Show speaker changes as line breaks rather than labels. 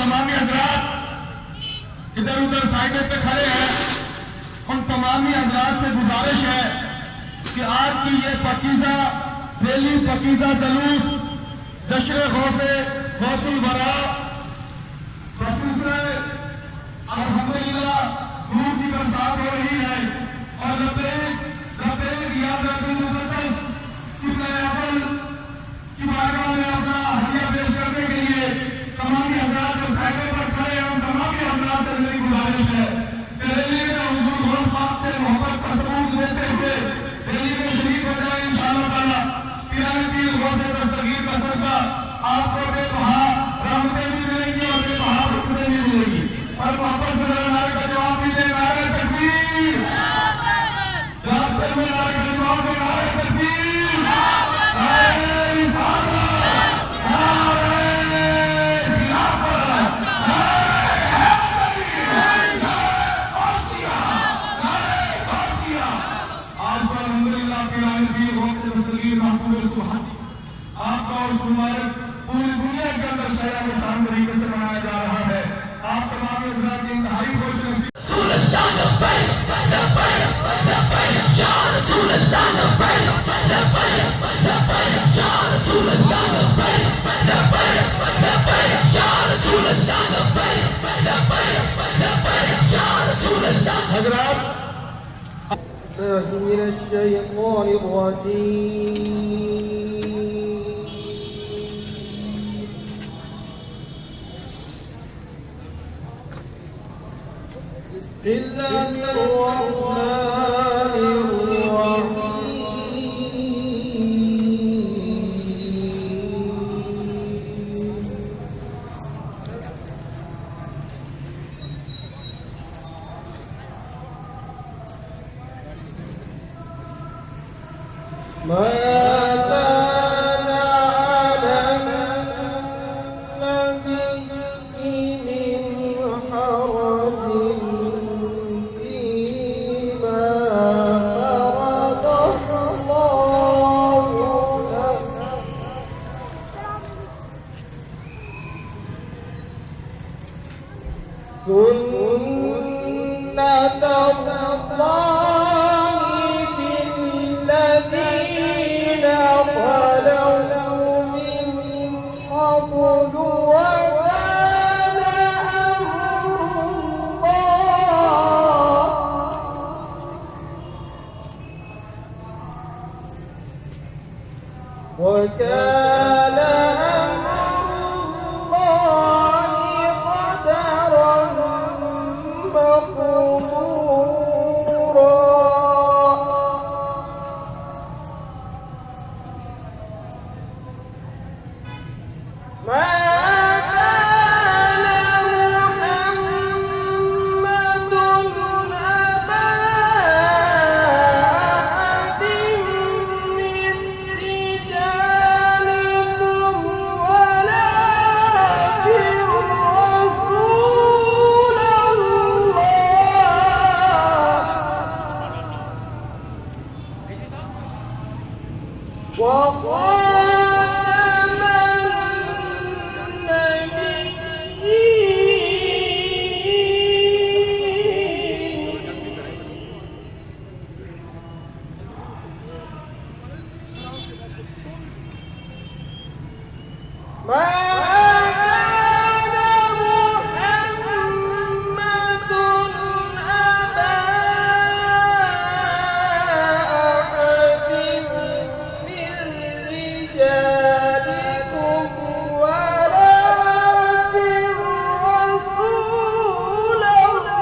तमामी हजरात इधर उधर साइड पे खड़े हैं, उन तमामी हजरात से गुजारिश है कि आज की ये पकीजा रैली, पकीजा जलूस जश्न गौसुल वरा बसिलसिले अल्हम्दुलिल्लाह नूर की बरसात हो रही है और लब्बैक लब्बैक या रब्बुल मुक़द्दस किबला अव्वल की बारगाह में अपना हदिया पेश करने के लिए तमामी हजरात जो साइडों पर खड़े हैं, उन तमामी हजरात से मेरी गुजारिश है कि रैली में हुजूर गौस पाक से मोहब्बत का सबूत देते हुए रैली में शरीक हो जाए इंशाअल्लाह ताला। पिराने पीर गौसे दस्तगीर का सदका आपको बेबहा रहमतें भी मिलेंगी और बेबहा हुक्में भी मिलेंगी। और वापस से नारे का जवाब भी दे, नारे तकबीर, रास्ते में नारे का जवाब दे, नारे तकबीर, नारे रिसालत, नारे खिलाफत, नारे हैदरी, नारे गौसिया, नारे गौसिया। आज तो अल्हम्दुलिल्लाह पिराने पीर गौसे दस्तगीर महबूब सुभान आपका और मुबारक पूरी दुनिया के अंदर शहर में शान तरीके से मनाया जा रहा है। आप तमाम हज़रात की इंतहाई खुश नसीब। हज़रात
من الشيطان الرجيم بسم الله الرحمن الرحيم ما كان على النبي من حرج فيما فرض الله له سنة الله في الذين خلوا من قبل وكان أمر الله وكان أمر الله قدرا مقدورا ما كان محمد أبا أحد من رجالكم ولكن رسول الله وخاتم النبيين ما كان محمد أبا أحد من رجالكم ولكن رسول الله